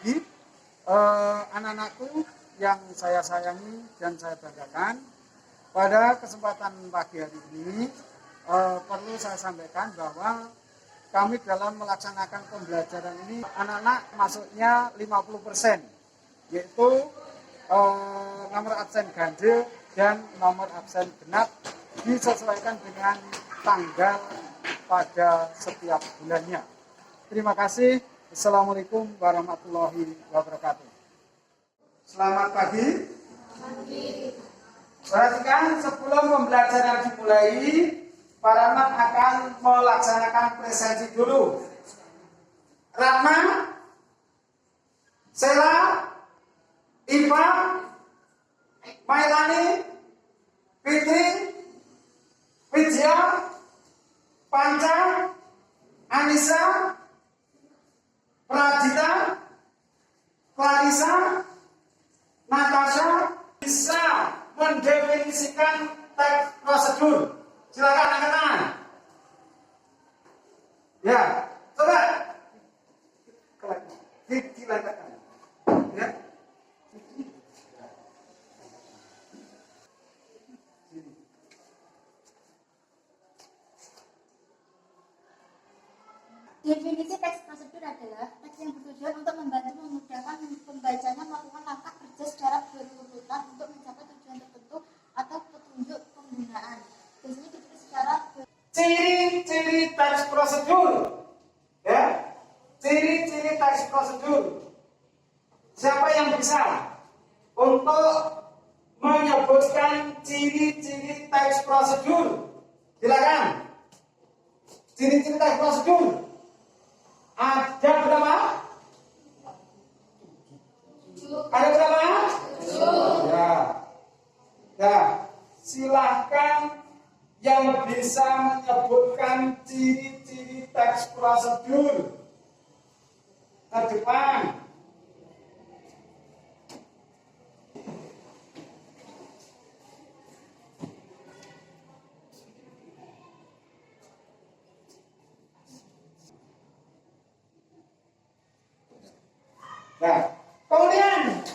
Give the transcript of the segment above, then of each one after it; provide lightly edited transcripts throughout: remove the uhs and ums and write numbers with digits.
pagi, anak-anakku yang saya sayangi dan saya banggakan. Pada kesempatan pagi hari ini perlu saya sampaikan bahwa kami dalam melaksanakan pembelajaran ini anak-anak masuknya 50%, yaitu nomor absen ganjil dan nomor absen genap disesuaikan dengan tanggal pada setiap bulannya. Terima kasih. Assalamualaikum warahmatullahi wabarakatuh. Selamat pagi. Perhatikan, sebelum pembelajaran dimulai, para anak akan melaksanakan presensi dulu. Rahma, Sela, Iva, Mailani, Fitri, Widya, Panca, Anissa, Pradita, Clarissa, Natasha bisa mendefinisikan teks prosedur. Silakan angkat. Ya, coba. Silakan. Ya. Definisi teks prosedur adalah teks yang bertujuan untuk membantu memudahkan pembacanya melakukan langkah kerja secara berurutan untuk mencapai tujuan tertentu atau petunjuk penggunaan. Biasanya ditulis secara ciri-ciri teks prosedur. Ya, ciri-ciri teks prosedur. Siapa yang bisa untuk menyebutkan ciri-ciri teks prosedur? Silakan. Ciri-ciri teks prosedur. Ada berapa? Ada berapa? Ya. Ya, silahkan yang bisa menyebutkan ciri-ciri teks prosedur ke depan. Nah, kemudian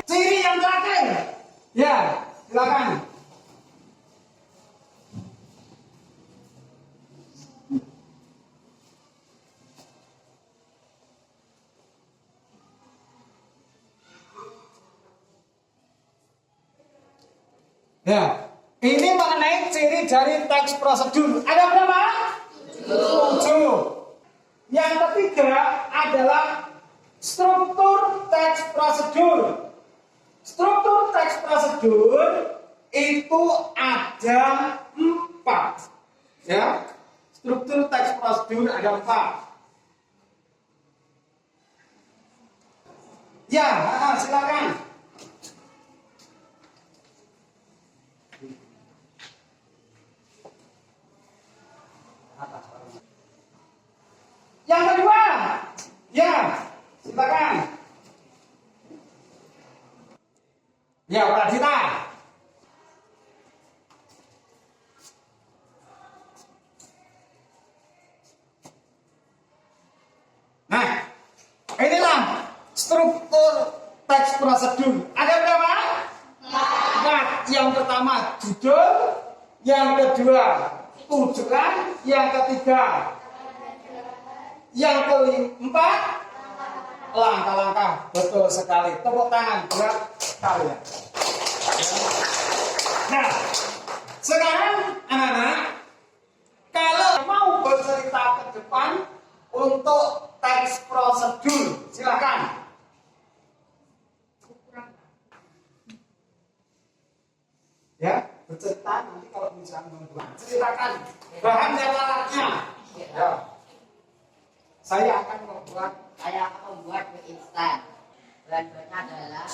ciri yang terakhir, ya silakan. Ya, ini mengenai ciri dari teks prosedur. Ada berapa? 7. Yang ketiga adalah struktur teks prosedur. Struktur teks prosedur itu ada 4. Ya, struktur teks prosedur ada 4. Ya, silakan. Yang kedua, ya, silakan. Ya, Pradita. Nah, inilah struktur teks prosedur. Ada berapa? 4. Yang pertama judul, yang kedua tujuan, yang ketiga, yang keempat langkah-langkah. Betul sekali. Tepuk tangan buat kalian. Nah, sekarang anak-anak, kalau mau bercerita ke depan untuk teks prosedur, silakan. Ya, bercerita nanti kalau bisa membuat, ceritakan bahan dan alatnya. Ya. Saya akan membuat mie instan. Bahan-bahannya adalah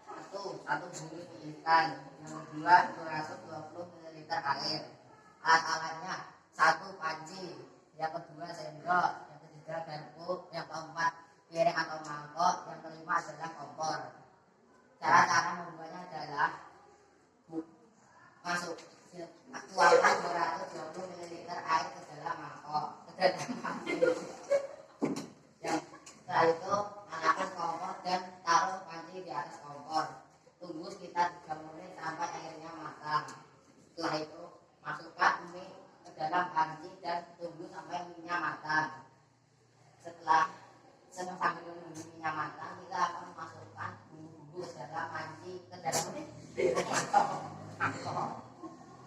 satu bungkus mie instan, yang kedua 220 ml air. Alat-alatnya 1 panci, yang kedua sendok, yang ketiga garpu, yang keempat piring atau mangkok, yang kelima adalah kompor. Cara membuatnya adalah tuangkan 220 ml air ke dalam mangkok, setelah itu nyalakan kompor dalam panci dan tunggu sampai minyak matang. Setelah sambil menunggu minyak matang, kita akan memasukkan bumbu ke dalam panci ke dalam mangkok.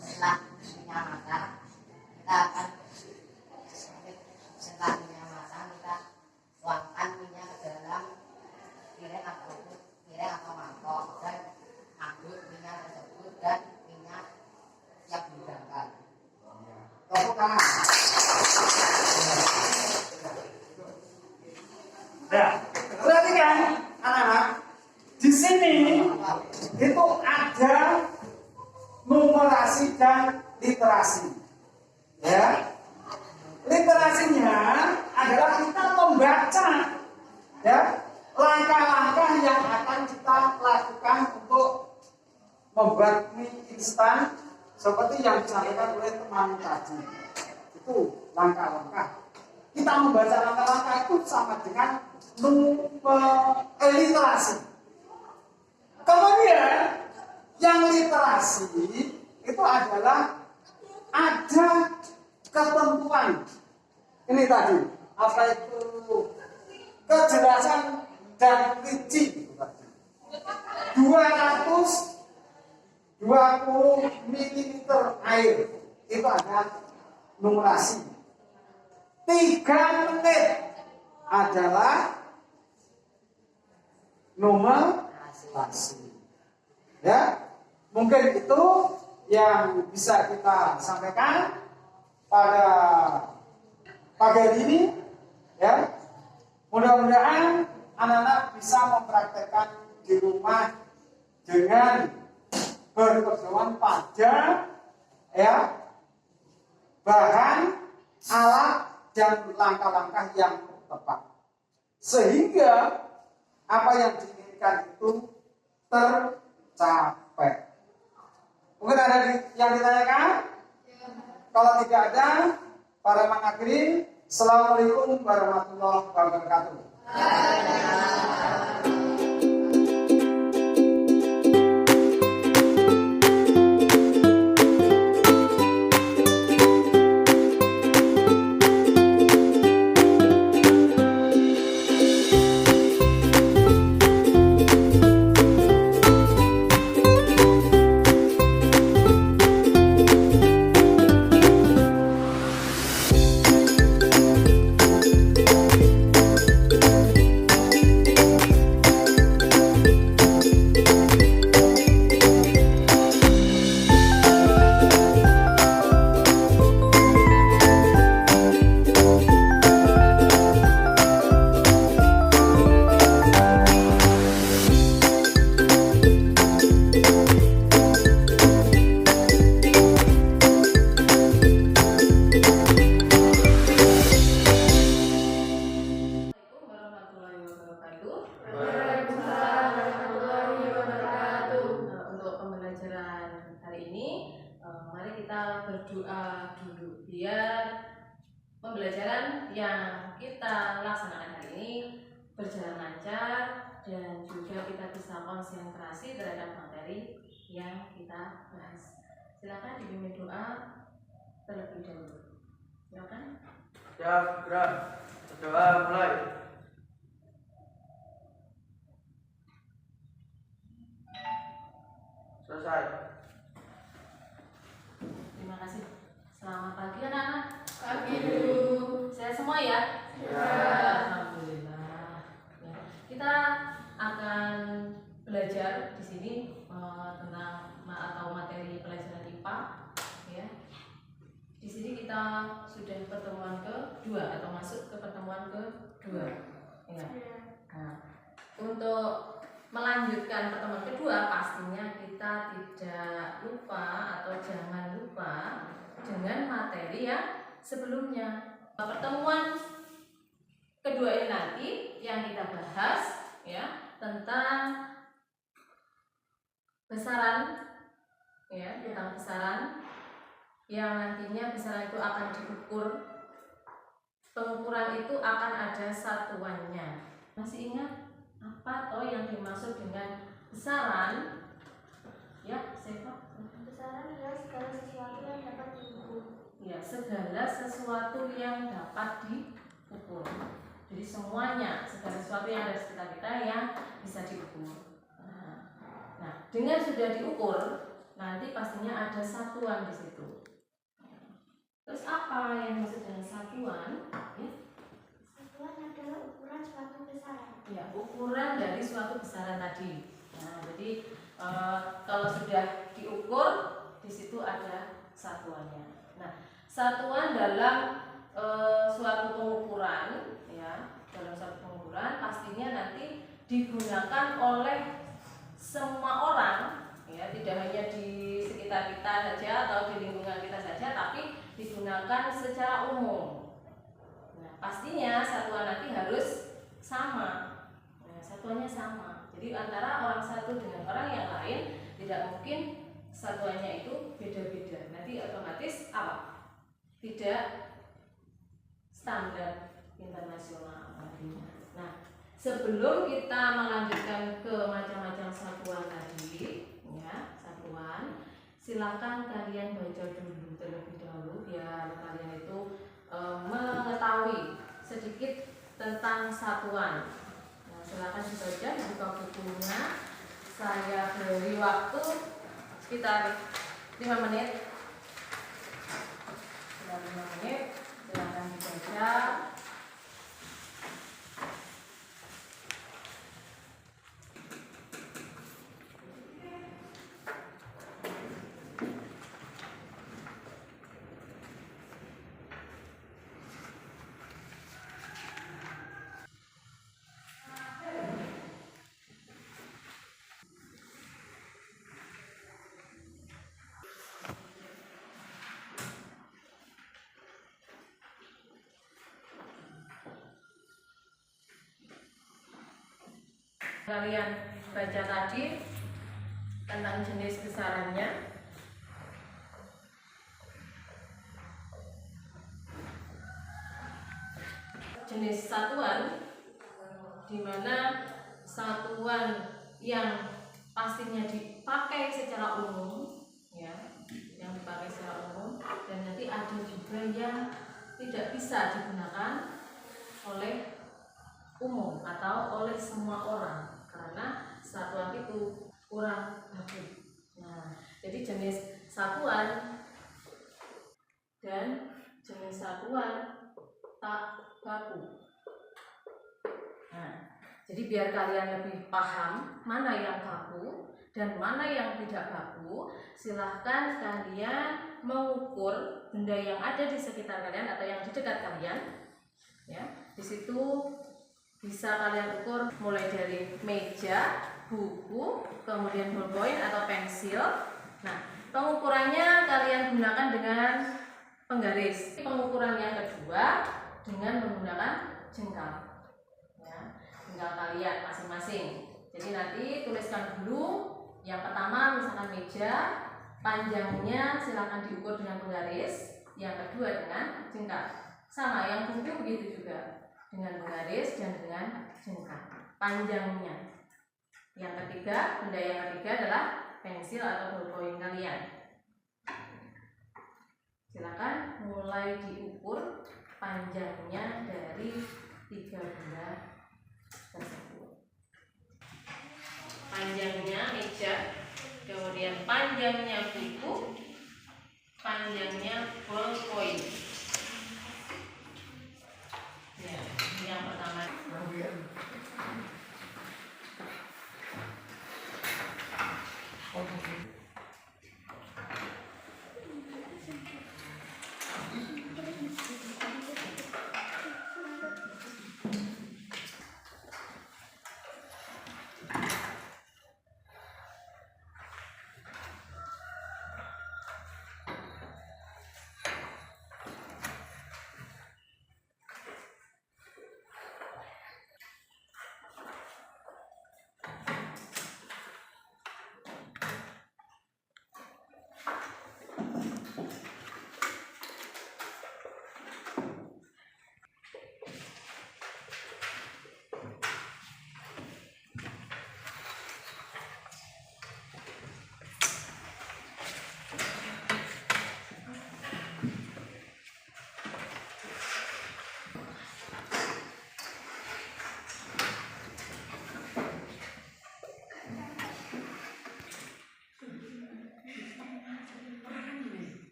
Setelah minyak matang, kita tuangkan minyak ke dalam piring atau mangkok dan anggur minyak tersebut dan minyak siap dihidangkan. Tepuk tangan. Nah, perhatikan anak-anak, di sini itu ada numerasi dan literasi. Ya, literasinya adalah kita membaca, ya, langkah-langkah yang akan kita lakukan untuk membuat mie instan seperti yang disampaikan oleh teman tadi. Itu langkah-langkah. Kita membaca langkah-langkah itu sama dengan literasi. Kemudian yang literasi itu adalah ada ketentuan. Ini tadi apa itu kejelasan dan rinci. 220 ml air itu ada numerasi. 3 menit adalah numerasi. Ya, mungkin itu yang bisa kita sampaikan pada pagi hari ini. Ya, mudah-mudahan anak-anak bisa mempraktekkan di rumah dengan berpedoman pada ya bahan, alat dan langkah-langkah yang tepat, sehingga apa yang diinginkan itu tercapai. Mungkin ada yang ditanyakan? Kalau tidak ada, para mengakhiri. Assalamualaikum warahmatullahi wabarakatuh. berdoa dulu biar pembelajaran yang kita laksanakan hari ini berjalan lancar dan juga kita bisa konsentrasi terhadap materi yang kita bahas. Silakan dipimpin doa terlebih dahulu. Silakan. Ya, gerak. Berdoa mulai. Selesai. Terima kasih. Selamat pagi anak-anak. Pagi Bu. Sehat semua ya? Ya. Alhamdulillah. Ya. Kita akan belajar di sini tentang atau materi pelajaran IPA. Ya. Di sini kita sudah pertemuan kedua atau masuk ke pertemuan kedua. Ya. Nah, untuk melanjutkan pertemuan kedua, pastinya kita tidak lupa atau jangan lupa dengan materi yang sebelumnya. Pertemuan kedua ini nanti yang kita bahas ya tentang besaran, ya tentang besaran yang nantinya besaran itu akan diukur. Pengukuran itu akan ada satuannya. Masih ingat apa toh yang dimaksud dengan besaran? Ya, Seva. Besaran adalah segala sesuatu yang dapat diukur. ya segala sesuatu yang dapat diukur. Jadi semuanya, segala sesuatu yang ada di sekitar kita yang bisa diukur. Nah, dengan sudah diukur, nanti pastinya ada satuan di situ. Terus apa yang dimaksud dengan satuan? Ya. Satuan adalah ukuran suatu besaran. Ya, ukuran dari suatu besaran tadi. Nah, jadi kalau sudah diukur, di situ ada satuannya. Nah, satuan dalam suatu pengukuran, ya, dalam suatu pengukuran pastinya nanti digunakan oleh semua orang, ya, tidak hanya di sekitar kita saja atau di lingkungan kita saja, tapi digunakan secara umum. Nah, pastinya satuan nanti harus sama. Nah, satuannya sama. Jadi antara orang satu dengan orang yang lain tidak mungkin satuannya itu beda-beda. Nanti otomatis apa? Tidak standar internasional. Nah, sebelum kita melanjutkan ke macam-macam satuan tadi, ya, satuan, silakan kalian baca dulu terlebih dahulu biar kalian itu mengetahui sedikit tentang satuan. Nah, silakan dibaca, dibuka bukunya. Saya beri waktu sekitar 5 menit. Sekitar 5 menit, silakan dibaca. Kalian baca tadi tentang jenis besarannya. Jenis satuan, di mana satuan yang pastinya dipakai secara umum, ya, yang dipakai secara umum, dan nanti ada juga yang tidak bisa digunakan oleh umum atau oleh semua orang karena satuan itu kurang baku. Nah, jadi jenis satuan dan jenis satuan tak baku. Nah, jadi biar kalian lebih paham mana yang baku dan mana yang tidak baku, silahkan kalian mengukur benda yang ada di sekitar kalian atau yang di dekat kalian. Ya, di situ bisa kalian ukur mulai dari meja, buku, kemudian ballpoint atau pensil. Nah, pengukurannya kalian gunakan dengan penggaris. Pengukuran yang kedua dengan menggunakan jengkal. Ya, jengkal kalian masing-masing. Jadi nanti tuliskan dulu. Yang pertama misalkan meja, panjangnya silakan diukur dengan penggaris. Yang kedua dengan jengkal. Sama yang buku begitu juga. Dengan penggaris dan dengan jengkal panjangnya. Yang ketiga, benda yang ketiga adalah pensil atau ballpoint kalian. Silakan mulai diukur panjangnya dari 3 benda tersebut. Panjangnya meja, kemudian panjangnya buku, panjangnya ballpoint. Ya, ini yang pertama.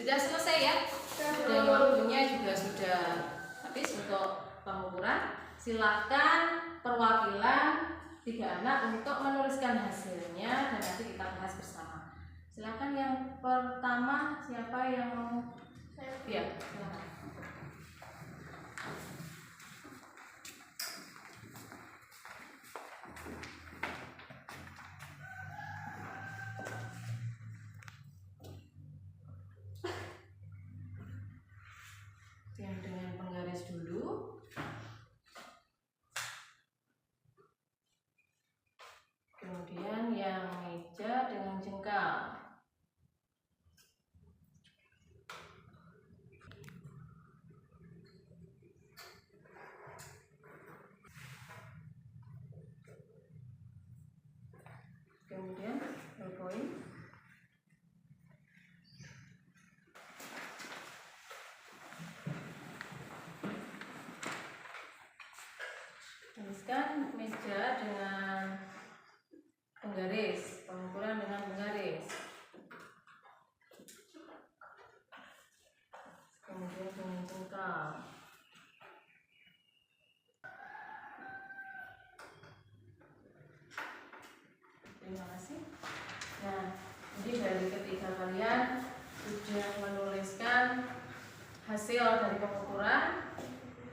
Sudah selesai ya? Dan waktunya juga sudah habis untuk pengukuran. Silakan perwakilan 3 anak untuk menuliskan hasilnya dan nanti kita bahas bersama. Silakan yang pertama, siapa yang mau? Ya, silakan. Yang dengan penggaris dulu. Kemudian yang meja dengan jengkal. Kemudian ballpoint. Tuliskan meja dengan penggaris, pengukuran dengan penggaris. Kemudian dengan jengkal. Terima kasih. Nah, jadi dari ketiga kalian sudah menuliskan hasil dari pengukuran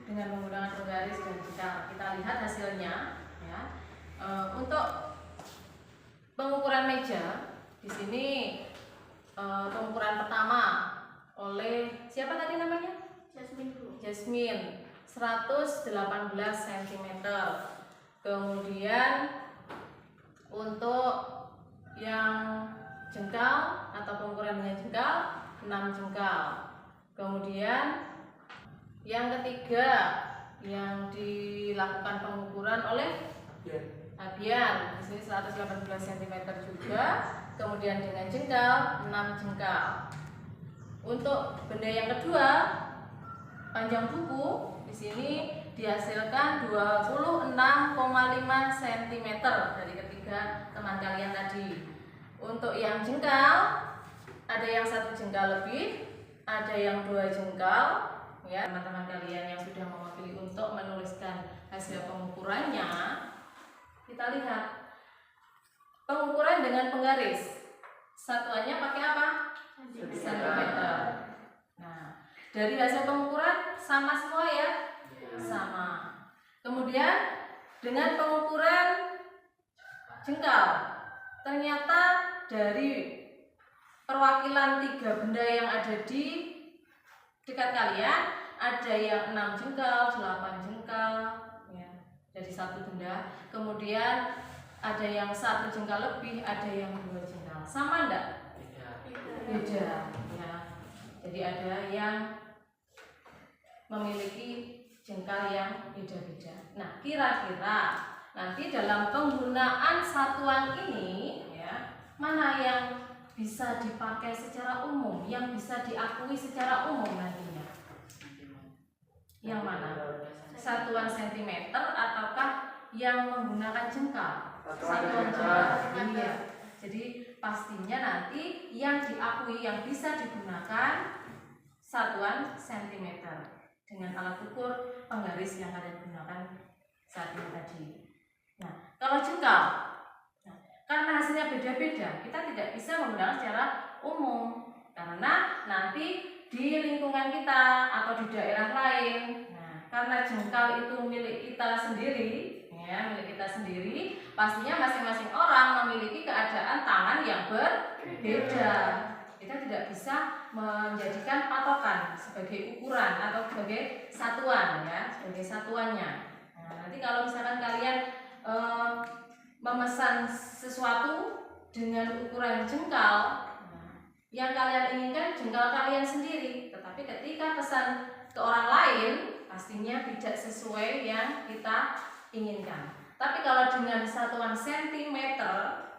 dengan menggunakan penggaris dan jengkal. Kita lihat hasilnya ya. Untuk pengukuran meja di sini pengukuran pertama oleh siapa tadi namanya? Jasmine 118 cm. Kemudian untuk yang jengkal atau pengukuran dengan jengkal 6 jengkal. Kemudian yang ketiga yang dilakukan pengukuran oleh Abian di sini 118 cm juga. Kemudian dengan jengkal 6 jengkal. Untuk benda yang kedua, panjang buku di sini dihasilkan 26,5 cm dari ketiga teman kalian tadi. Untuk yang jengkal ada yang 1 jengkal lebih, ada yang 2 jengkal. Ya, teman-teman kalian yang sudah mewakili untuk menuliskan hasil pengukurannya, kita lihat pengukuran dengan penggaris. Satuannya pakai apa? Sentimeter. Nah, dari hasil pengukuran sama semua ya? Sama. Kemudian dengan pengukuran jengkal, ternyata dari perwakilan 3 benda yang ada di dekat kalian, ada yang 6 jengkal, 8 jengkal ya, dari satu benda. Kemudian ada yang 1 jengkal lebih, ada yang 2 jengkal. Sama enggak? Beda ya. Jadi ada yang memiliki jengkal yang beda-beda. Nah, kira-kira nanti dalam penggunaan satuan ini ya, mana yang bisa dipakai secara umum, yang bisa diakui secara umum nantinya? Yang mana? Satuan sentimeter ataukah yang menggunakan jengkal? Satuan jengkal. Iya. Jadi pastinya nanti yang diakui yang bisa digunakan satuan sentimeter dengan alat ukur penggaris yang kalian gunakan saat ini tadi. Nah, kalau jengkal, karena hasilnya beda-beda, kita tidak bisa menggunakan secara umum karena nanti di lingkungan kita atau di daerah lain. Nah, karena jengkal itu milik kita sendiri, ya, milik kita sendiri, pastinya masing-masing orang memiliki keadaan tangan yang berbeda. Kita tidak bisa menjadikan patokan sebagai ukuran atau sebagai satuan ya, sebagai satuannya. Nah, nanti kalau misalkan kalian memesan sesuatu dengan ukuran jengkal, yang kalian inginkan jengkal kalian sendiri, tetapi ketika pesan ke orang lain pastinya tidak sesuai yang kita inginkan. Tapi kalau dengan satuan sentimeter,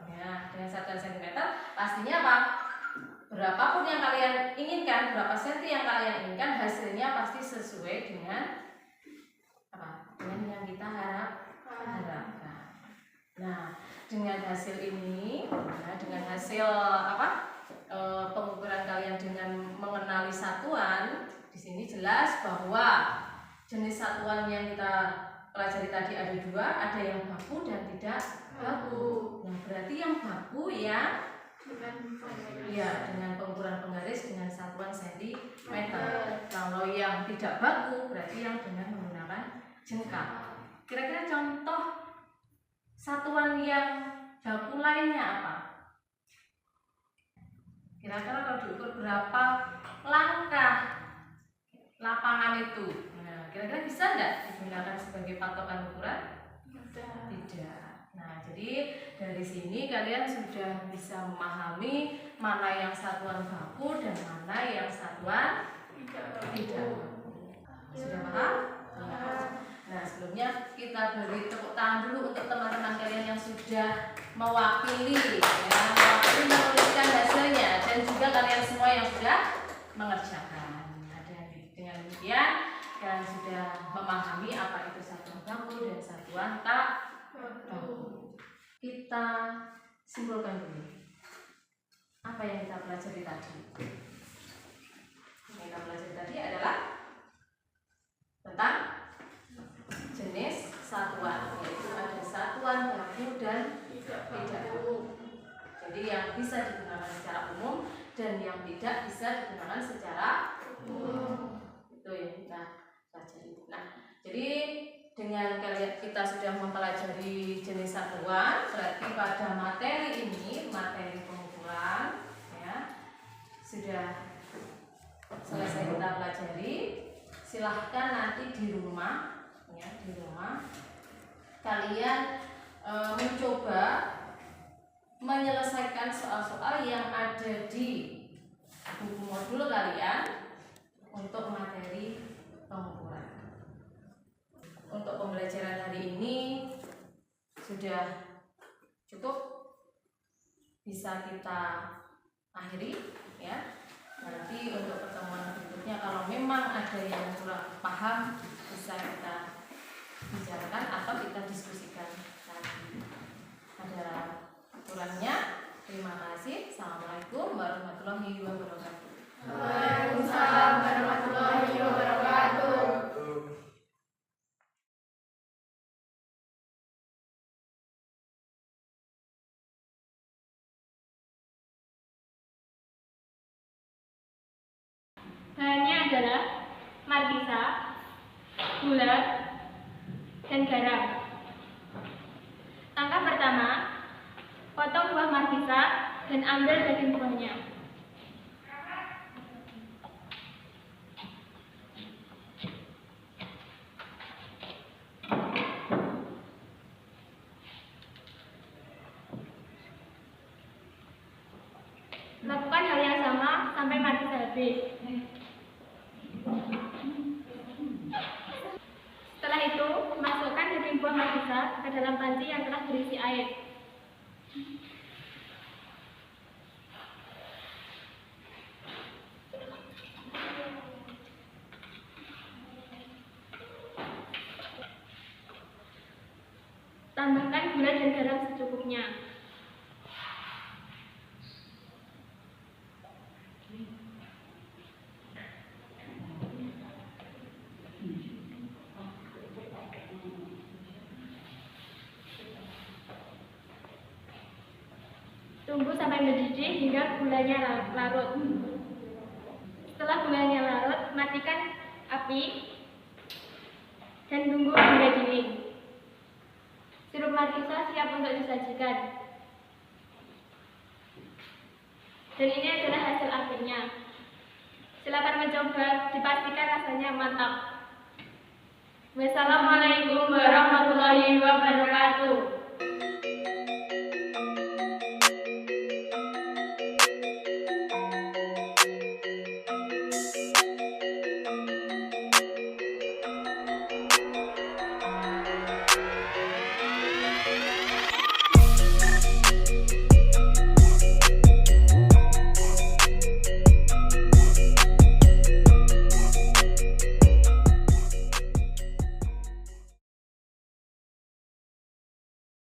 ya, dengan satuan sentimeter, pastinya apa? Berapapun yang kalian inginkan, berapa senti yang kalian inginkan, hasilnya pasti sesuai dengan apa? Dengan yang kita harapkan. Nah, dengan hasil ini, ya, dengan hasil apa? Pengukuran kalian dengan mengenal bahwa jenis satuan yang kita pelajari tadi ada dua, ada yang baku dan tidak baku. Nah, berarti yang baku ya dengan pengukuran penggaris dengan satuan sentimeter. Kalau yang tidak baku berarti yang dengan menggunakan jengkal. Kira-kira contoh satuan yang baku lainnya apa? Kira-kira kalau diukur berapa langkah lapangan itu? Nah, kira-kira bisa nggak digunakan sebagai patokan ukuran? Tidak. Nah, jadi dari sini kalian sudah bisa memahami mana yang satuan baku dan mana yang satuan tidak baku. Sudah paham? Nah, sebelumnya kita beri tepuk tangan dulu untuk teman-teman kalian yang sudah mewakili menuliskan hasilnya, dan juga kalian semua yang sudah mengerjakan. Nah, dengan demikian kalian sudah memahami apa itu satuan baku dan satuan tak baku. Kita simpulkan dulu apa yang kita pelajari tadi. Yang kita pelajari tadi adalah tentang jenis satuan, yaitu ada satuan baku dan tidak baku. Jadi yang bisa digunakan secara umum dan yang tidak bisa digunakan secara umum. Itu yang kita pelajari. Nah, jadi dengan kita sudah mempelajari jenis satuan, berarti pada materi ini, materi pengukuran, ya, sudah selesai kita pelajari. Silahkan nanti di rumah, kalian mencoba menyelesaikan soal-soal yang ada di buku modul kalian untuk materi pengukuran. Untuk pembelajaran hari ini sudah cukup, bisa kita akhiri ya. Nanti untuk pertemuan berikutnya kalau memang ada yang kurang paham bisa kita bicarakan atau kita diskusikan lagi. Ada kurangnya. Terima kasih. Assalamualaikum warahmatullahi wabarakatuh. Waalaikumsalam warahmatullahi wabarakatuh. Bahannya adalah markisa, gula, dan garam. Langkah pertama, potong buah markisa dan ambil daging buahnya. Lakukan hal yang sama sampai markisa habis. Setelah itu, masukkan daging buah markisa ke dalam panci yang telah berisi air. Tambahkan gula dan garam secukupnya. Tunggu sampai mendidih hingga gulanya larut. Setelah gulanya larut, matikan api dan tunggu hingga dingin. Sirup markisa siap untuk disajikan. Dan ini adalah hasil akhirnya. Silakan mencoba, dipastikan rasanya mantap. Wassalamualaikum warahmatullahi wabarakatuh.